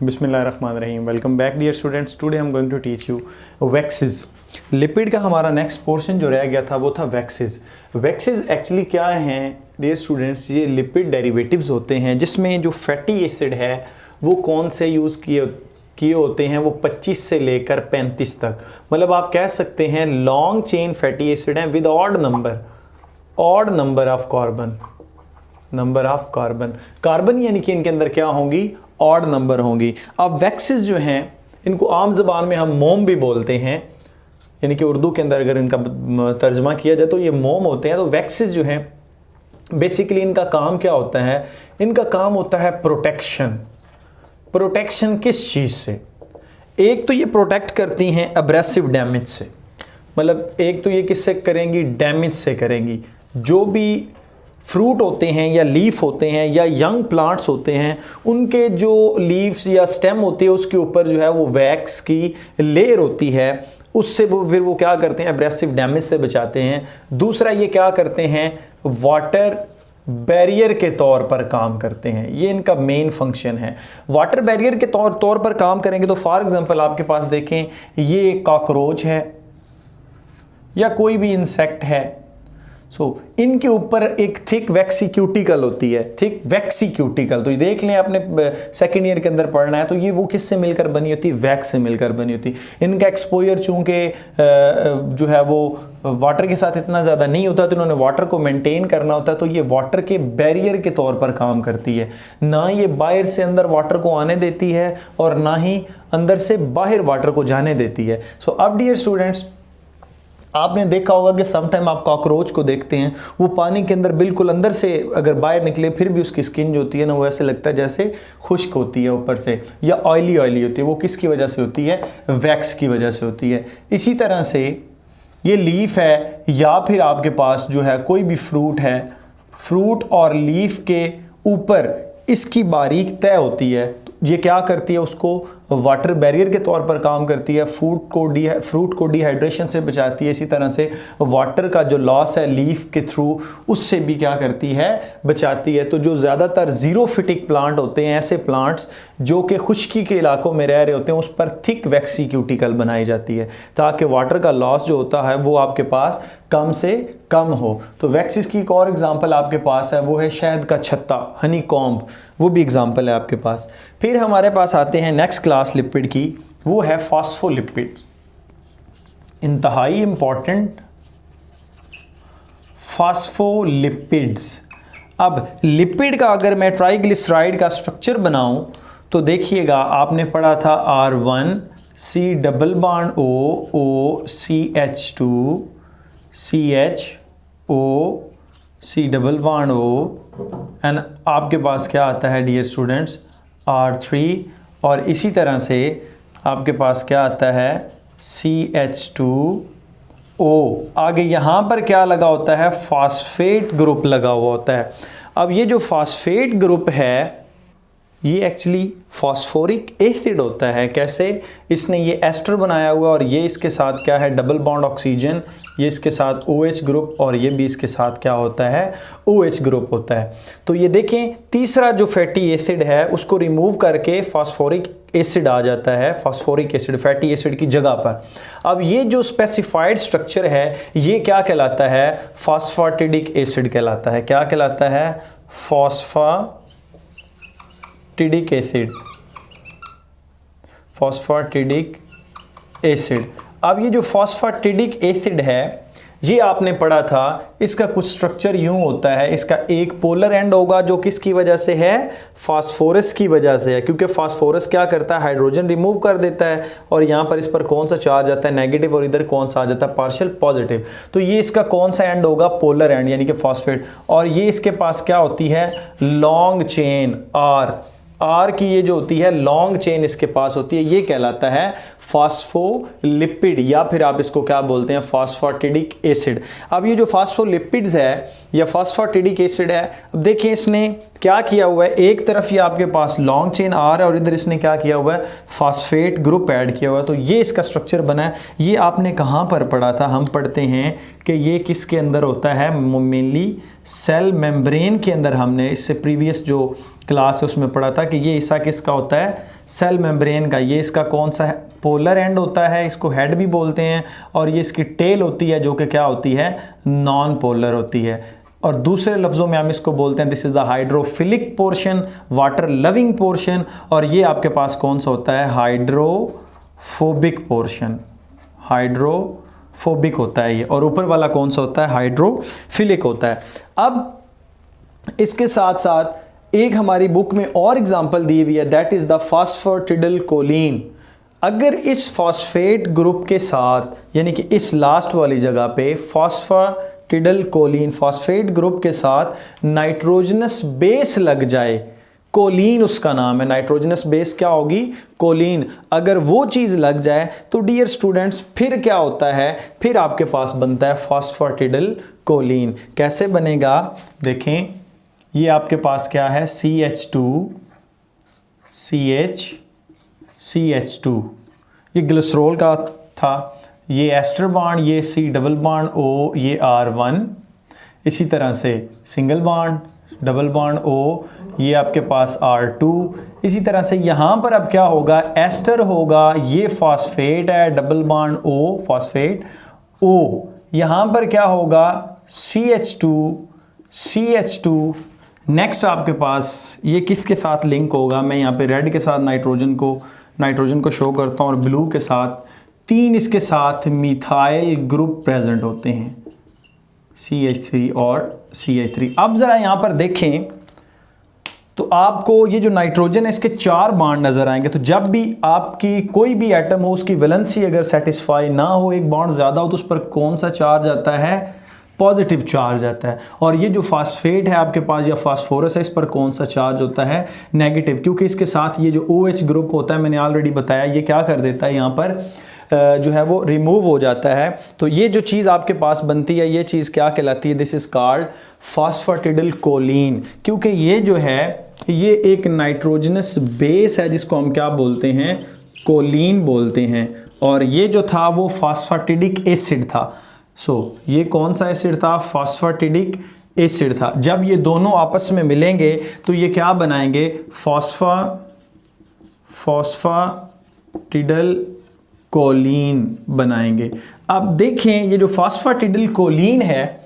बिस्मिल्लाहिर्रहमानिर्रहीम। Welcome back dear students. Today I am going to teach you waxes. Lipid का हमारा next portion जो रह गया था वो था वैक्सेस। वैक्सेस एक्चुअली क्या हैं डियर स्टूडेंट्स? ये लिपिड डेरिवेटिव्स होते हैं जिसमें जो फैटी एसिड है वो कौन से यूज़ किए होते हैं, वो 25 से लेकर 35 तक। मतलब आप कह सकते हैं लॉन्ग चेन फैटी एसिड हैं with odd number of carbon यानी कि इनके अंदर क्या होंगी? ऑड नंबर होंगी। अब वैक्सेस जो हैं इनको आम ज़बान में हम मोम भी बोलते हैं, यानी कि उर्दू के अंदर अगर इनका तर्जमा किया जाए तो ये मोम होते हैं। तो वैक्सेस जो हैं बेसिकली इनका काम क्या होता है? इनका काम होता है प्रोटेक्शन किस चीज़ से? एक तो ये प्रोटेक्ट करती हैं एब्रेसिव डैमेज से, मतलब एक तो ये किससे करेंगी? डैमेज से करेंगी। जो भी फ्रूट होते हैं या लीफ होते हैं या यंग प्लांट्स होते हैं उनके जो लीव्स या स्टेम होती है उसके ऊपर जो है वो वैक्स की लेयर होती है, उससे वो क्या करते हैं? एब्रेसिव डैमेज से बचाते हैं। दूसरा ये क्या करते हैं? वाटर बैरियर के तौर पर काम करते हैं। ये इनका मेन फंक्शन है। वाटर बैरियर के तौर पर काम करेंगे तो फॉर एग्जांपल आपके पास देखें, ये कॉकरोच है या कोई भी इंसेक्ट है, इनके ऊपर एक थिक वैक्सी क्यूटिकल होती है। थिक वैक्सी क्यूटिकल तो ये देख लें, आपने सेकेंड ईयर के अंदर पढ़ना है, तो ये वो किससे मिलकर बनी होती है? वैक्स से मिलकर बनी होती है। इनका एक्सपोजर चूंकि जो है वो वाटर के साथ इतना ज़्यादा नहीं होता, तो इन्होंने वाटर को मेंटेन करना होता है, तो ये वाटर के बैरियर के तौर पर काम करती है। ना ये बाहर से अंदर वाटर को आने देती है और ना ही अंदर से बाहर वाटर को जाने देती है। अब डियर स्टूडेंट्स, आपने देखा होगा कि समटाइम आप कॉकरोच को देखते हैं, वो पानी के अंदर बिल्कुल अंदर से अगर बाहर निकले फिर भी उसकी स्किन जो होती है ना, वो ऐसे लगता है जैसे खुश्क होती है ऊपर से, या ऑयली होती है। वो किसकी वजह से होती है? वैक्स की वजह से होती है। इसी तरह से ये लीफ है या फिर आपके पास जो है कोई भी फ्रूट है, फ्रूट और लीफ के ऊपर इसकी बारीक तह होती है, ये क्या करती है? उसको वाटर बैरियर के तौर पर काम करती है। फ्रूट को डिहाइड्रेशन से बचाती है। इसी तरह से वाटर का जो लॉस है लीफ के थ्रू, उससे भी क्या करती है? बचाती है। तो जो ज़्यादातर ज़ीरोफिटिक प्लांट होते हैं, ऐसे प्लांट्स जो कि खुश्की के इलाकों में रह रहे होते हैं, उस पर थिक वैक्सी क्यूटिकल बनाई जाती है ताकि वाटर का लॉस जो होता है वो आपके पास कम से कम हो। तो वैक्सीज की एक और एग्जांपल आपके पास है, वो है शहद का छत्ता, हनी कॉम्ब, वो भी एग्जांपल है आपके पास। फिर हमारे पास आते हैं नेक्स्ट क्लास लिपिड की, वो है फॉस्फोलिपिड। इंतहाई इंपॉर्टेंट फॉस्फोलिपिड्स। अब लिपिड का अगर मैं ट्राइग्लिसराइड का स्ट्रक्चर बनाऊं तो देखिएगा, आपने पढ़ा था R1 C double bond O CH2 CHO C double bond O and आपके पास क्या आता है डियर स्टूडेंट्स? R3, और इसी तरह से आपके पास क्या आता है? CH2O। आगे यहाँ पर क्या लगा होता है? फॉस्फेट ग्रुप लगा हुआ होता है। अब ये जो फॉस्फेट ग्रुप है ये एक्चुअली फॉस्फोरिक एसिड होता है। कैसे? इसने ये एस्टर बनाया हुआ और ये इसके साथ क्या है? डबल बॉन्ड ऑक्सीजन, ये इसके साथ OH ग्रुप और ये भी इसके साथ क्या होता है? OH ग्रुप होता है। तो ये देखें, तीसरा जो फैटी एसिड है उसको रिमूव करके फॉस्फोरिक एसिड आ जाता है, फॉस्फोरिक एसिड फैटी एसिड की जगह पर। अब ये जो स्पेसिफाइड स्ट्रक्चर है ये क्या कहलाता है? फॉस्फेटिडिक एसिड कहलाता है। क्या कहलाता है? Phosphatidic acid. अब ये जो फॉस्फेटिडिक एसिड है ये आपने पढ़ा था, इसका कुछ स्ट्रक्चर यूं होता है, इसका एक पोलर एंड होगा जो किसकी वजह से है? फास्फोरस की वजह से है, क्योंकि फास्फोरस क्या करता है? हाइड्रोजन रिमूव कर देता है, और यहाँ पर इस पर कौन सा चार्ज आता है? नेगेटिव, और इधर कौन सा आ जाता है? Partial positive. तो ये इसका कौन सा एंड होगा? पोलर एंड, यानी कि फॉस्फेट। और ये इसके पास क्या होती है? लॉन्ग चेन आर की ये जो होती है लॉन्ग चेन इसके पास होती है, ये कहलाता है फॉस्फोलिपिड, या फिर आप इसको क्या बोलते हैं? Phosphatidic acid. अब ये जो फॉस्फोलिपिड्स है या फॉस्फेटिडिक एसिड है, अब देखिए इसने क्या किया हुआ है, एक तरफ ये आपके पास लॉन्ग चेन आर है और इधर इसने क्या किया हुआ है? फॉस्फेट ग्रुप ऐड किया हुआ है। तो ये इसका स्ट्रक्चर बना है। ये आपने कहाँ पर पढ़ा था? हम पढ़ते हैं कि ये किसके अंदर होता है? मेनली सेल मेम्ब्रेन के अंदर। हमने इससे प्रीवियस जो क्लास उसमें पढ़ा था कि ये हिस्सा किसका होता है, सेल मेम्ब्रेन का। ये इसका कौन सा है, पोलर एंड होता है, इसको हेड भी बोलते हैं, और ये इसकी टेल होती है जो कि क्या होती है, नॉन पोलर होती है। और दूसरे लफ्ज़ों में हम इसको बोलते हैं this is the hydrophilic portion, water loving portion, और ये आपके पास कौन सा होता है, हाइड्रोफोबिक पोर्शन, हाइड्रोफोबिक होता है ये। और ऊपर वाला कौन सा होता है, हाइड्रोफिलिक होता है। अब इसके साथ साथ एक हमारी बुक में और एग्जांपल दी हुई है, दैट इज़ द फॉस्फेटिडिलकोलिन। अगर इस फॉस्फेट ग्रुप के साथ, यानी कि इस लास्ट वाली जगह पे फॉस्फेटिडिलकोलिन, फॉस्फेट ग्रुप के साथ नाइट्रोजनस बेस लग जाए, कोलिन उसका नाम है, नाइट्रोजनस बेस क्या होगी, कोलिन, अगर वो चीज़ लग जाए तो डियर स्टूडेंट्स फिर क्या होता है, फिर आपके पास बनता है फॉस्फेटिडिलकोलिन। कैसे बनेगा, देखें, ये आपके पास क्या है, CH2, ये ग्लिसरॉल का था, ये एस्टर बॉन्ड, ये C डबल बॉन्ड O, ये R1, इसी तरह से single bond, double bond O, ये आपके पास R2, इसी तरह से यहाँ पर अब क्या होगा, एस्टर होगा, ये फॉस्फेट है, double bond O, phosphate O, यहाँ पर क्या होगा, CH2, नेक्स्ट आपके पास ये किसके साथ लिंक होगा, मैं यहाँ पे रेड के साथ नाइट्रोजन को शो करता हूँ, और ब्लू के साथ, 3 इसके साथ मिथाइल ग्रुप प्रेजेंट होते हैं, CH3 और CH3। अब ज़रा यहाँ पर देखें तो आपको ये जो नाइट्रोजन है इसके 4 बॉन्ड नज़र आएंगे। तो जब भी आपकी कोई भी एटम हो, उसकी वैलेंसी अगर सेटिस्फाई ना हो, एक बॉन्ड ज़्यादा हो, तो उस पर कौन सा चार्ज आता है, पॉजिटिव चार्ज आता है। और ये जो फास्फेट है आपके पास या फास्फोरस है, इस पर कौन सा चार्ज होता है, नेगेटिव, क्योंकि इसके साथ ये जो OH ग्रुप होता है, मैंने ऑलरेडी बताया, ये क्या कर देता है, यहाँ पर जो है वो रिमूव हो जाता है। तो ये जो चीज़ आपके पास बनती है, ये चीज़ क्या कहलाती है, दिस इज़ कॉल्ड फॉस्फेटिडिलकोलिन, क्योंकि ये जो है ये एक नाइट्रोजनस बेस है जिसको हम क्या बोलते हैं, कोलिन बोलते हैं। और ये जो था वो फॉस्फेटिडिक एसिड था। ये कौन सा एसिड था, फॉस्फेटिडिक एसिड था। जब ये दोनों आपस में मिलेंगे तो ये क्या बनाएंगे, फॉस्फेटिडिलकोलिन बनाएंगे। अब देखें ये जो फॉस्फेटिडिलकोलिन है,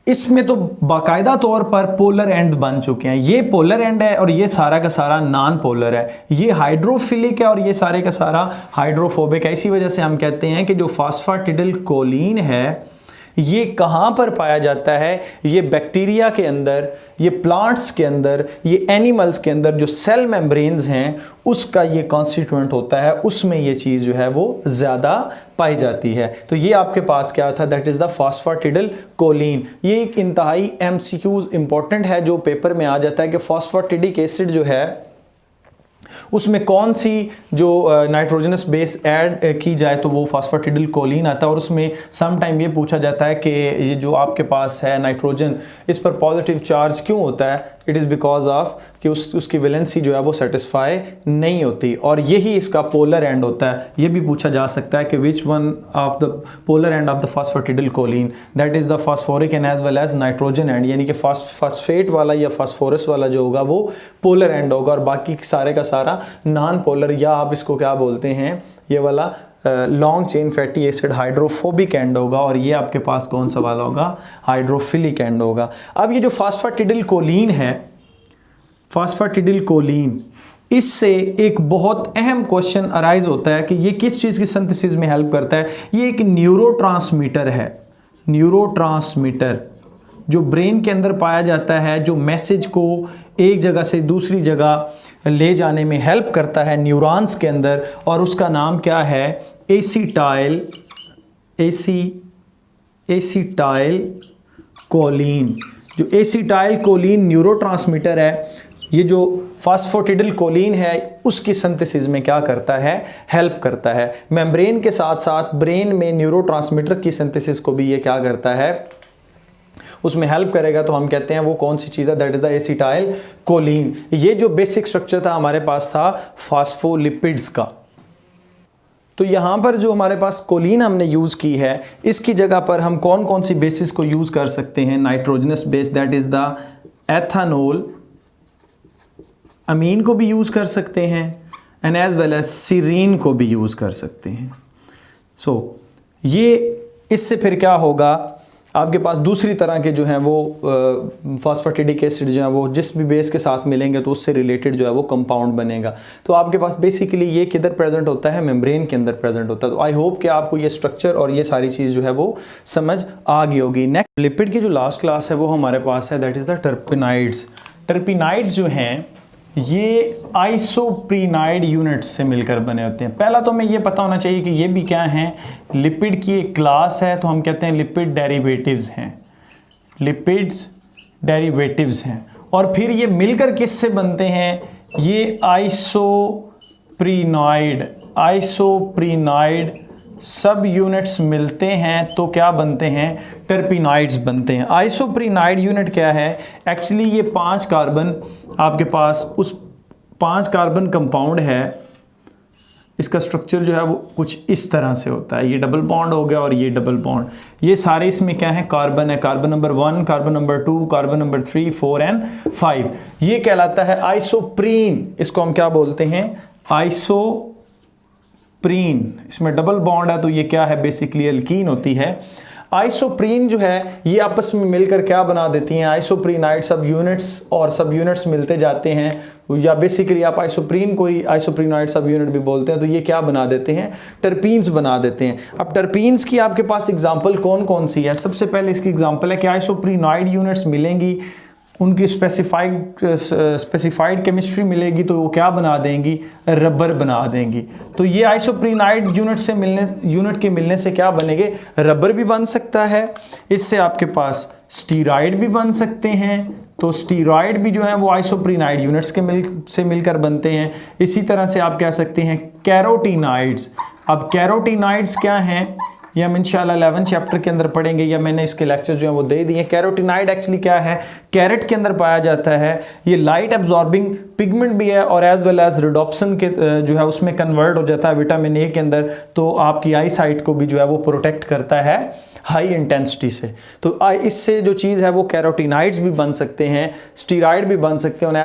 इसमें तो बाकायदा तौर पर पोलर एंड बन चुके हैं। ये पोलर एंड है और ये सारा का सारा नॉन पोलर है। ये हाइड्रोफिलिक है और ये सारे का सारा हाइड्रोफोबिक है। इसी वजह से हम कहते हैं कि जो फॉस्फेटिडिलकोलिन है ये कहाँ पर पाया जाता है, ये बैक्टीरिया के अंदर, ये प्लांट्स के अंदर, ये एनिमल्स के अंदर जो सेल मेम्ब्रेन्स हैं उसका ये कॉन्स्टिट्यूएंट होता है, उसमें ये चीज़ जो है वो ज़्यादा पाई जाती है। तो ये आपके पास क्या था, दैट इज़ द फॉस्फेटिडिलकोलिन। ये एक इंतहाई MCQs इंपॉर्टेंट है जो पेपर में आ जाता है कि फॉस्फेटिडिक एसिड जो है उसमें कौन सी जो नाइट्रोजनस बेस ऐड की जाए तो वो फॉस्फेटिडिलकोलिन आता है। और उसमें सम टाइम ये पूछा जाता है कि ये जो आपके पास है नाइट्रोजन, इस पर पॉजिटिव चार्ज क्यों होता है, इट इज़ बिकॉज ऑफ कि उसकी वैलेंसी जो है वो सेटिस्फाई नहीं होती, और यही इसका पोलर एंड होता है। ये भी पूछा जा सकता है कि which one of the polar end of the phosphatidylcholine, that is the phosphoric end as well as nitrogen end, यानी कि फॉस्फेट वाला या फॉस्फोरस वाला जो होगा वो पोलर एंड होगा और बाकी सारे का सारा नॉन पोलर, या आप इसको क्या बोलते हैं, ये वाला long chain fatty acid hydrophobic and होगा, और ये आपके पास कौन सा वाला होगा, हाइड्रोफिलिक एंड होगा। अब ये जो फॉस्फेटिडिलकोलिन है, फॉस्फेटिडिलकोलिन, इससे एक बहुत अहम क्वेश्चन अराइज होता है कि ये किस चीज़ की सिंथेसिस में हेल्प करता है। ये एक न्यूरोट्रांसमीटर है, न्यूरोट्रांसमीटर जो ब्रेन के अंदर पाया जाता है, जो मैसेज को एक जगह से दूसरी जगह ले जाने में हेल्प करता है न्यूरॉन्स के अंदर, और उसका नाम क्या है, एसिटाइल कोलिन। जो एसिटाइल कोलिन न्यूरोट्रांसमीटर है, ये जो फॉस्फेटिडिलकोलिन है उसकी सिंथेसिस में क्या करता है, हेल्प करता है। मेम्ब्रेन के साथ साथ ब्रेन में न्यूरोट्रांसमीटर की सिंथेसिस को भी ये क्या करता है, उसमें हेल्प करेगा। तो हम कहते हैं वो कौन सी चीज़ है, that is the acetyl choline. ये जो बेसिक स्ट्रक्चर था हमारे पास था फास्फोलिपिड्स का। तो यहाँ पर जो हमारे पास कोलिन हमने यूज़ की है, इसकी जगह पर हम कौन कौन सी बेसिस को यूज़ कर सकते हैं, nitrogenous base, that is the ethanolamine को भी यूज़ कर सकते हैं and as well as serine को भी यूज़ कर सकते हैं। सो ये इससे फिर क्या होगा, आपके पास दूसरी तरह के जो हैं वो फॉस्फेटिडिक एसिड जो है वो जिस भी बेस के साथ मिलेंगे तो उससे रिलेटेड जो है वो कंपाउंड बनेगा। तो आपके पास बेसिकली ये किधर प्रेजेंट होता है, मेम्ब्रेन के अंदर प्रेजेंट होता है। तो आई होप कि आपको ये स्ट्रक्चर और ये सारी चीज़ जो है वो समझ आ गई होगी। नेक्स्ट लिपिड की जो लास्ट क्लास है वो हमारे पास है, दैट इज़ द टर्पिनाइड्स। टर्पिनाइड्स जो हैं ये आइसोप्रीनाइड यूनिट्स से मिलकर बने होते हैं। पहला तो हमें ये पता होना चाहिए कि ये भी क्या हैं, लिपिड की एक क्लास है, तो हम कहते हैं लिपिड डेरिवेटिव्स हैं, लिपिड्स डेरिवेटिव्स हैं। और फिर ये मिलकर किससे बनते हैं, ये आइसोप्रीनाइड सब यूनिट्स मिलते हैं तो क्या बनते हैं, टर्पिनाइड्स बनते हैं। आइसोप्रीनाइड यूनिट क्या है, एक्चुअली ये 5 कार्बन आपके पास उस 5 कार्बन कंपाउंड है, इसका स्ट्रक्चर जो है वो कुछ इस तरह से होता है। ये डबल बॉन्ड हो गया और ये डबल बॉन्ड, ये सारे इसमें क्या है, कार्बन है, carbon number 1, carbon number 2, carbon number 3, 4 and 5। ये कहलाता है आइसोप्रीन। इसको हम क्या बोलते हैं, आइसोप्रीन। इसमें डबल बॉन्ड है तो ये क्या है, बेसिकली एल्कीन होती है। आइसोप्रीन जो है ये आपस में मिलकर क्या बना देती हैं, आइसोप्रीनाइड सब यूनिट्स, और सब यूनिट्स मिलते जाते हैं, या बेसिकली आप आइसोप्रीन को ही आइसोप्रीनाइड सब यूनिट भी बोलते हैं। तो ये क्या बना देते हैं, टर्पीन्स बना देते हैं। अब टर्पीन्स की आपके पास एग्जांपल कौन कौन सी है, सबसे पहले इसकी एग्जांपल है कि आइसोप्रीनाइड यूनिट्स मिलेंगी, उनकी स्पेसिफाइड केमिस्ट्री मिलेगी तो वो क्या बना देंगी, रबर बना देंगी। तो ये आइसोप्रीनाइड यूनिट के मिलने से क्या बनेंगे, रबर भी बन सकता है, इससे आपके पास स्टीरॉयड भी बन सकते हैं। तो स्टीरॉयड भी जो है वो आइसोप्रीनाइड यूनिट्स से मिलकर बनते हैं। इसी तरह से आप कह सकते हैं कैरोटीनाइड्स। अब कैरोटीनाइड्स क्या हैं, ये हम इंशाल्लाह 11 चैप्टर के अंदर पढ़ेंगे, या मैंने इसके लेक्चर जो है वो दे दिए। कैरोटीनाइड एक्चुअली क्या है, कैरेट के अंदर पाया जाता है। ये लाइट एब्जॉर्बिंग पिगमेंट भी है और एज वेल एज रिडोप्सिन के जो है उसमें कन्वर्ट हो जाता है विटामिन ए के अंदर, तो आपकी आई साइट को भी जो है वो प्रोटेक्ट करता है हाई इंटेंसिटी से। तो इससे जो चीज़ है वो कैरोटीनाइड्स भी बन सकते हैं, स्टीरॉयड भी बन सकते हैं।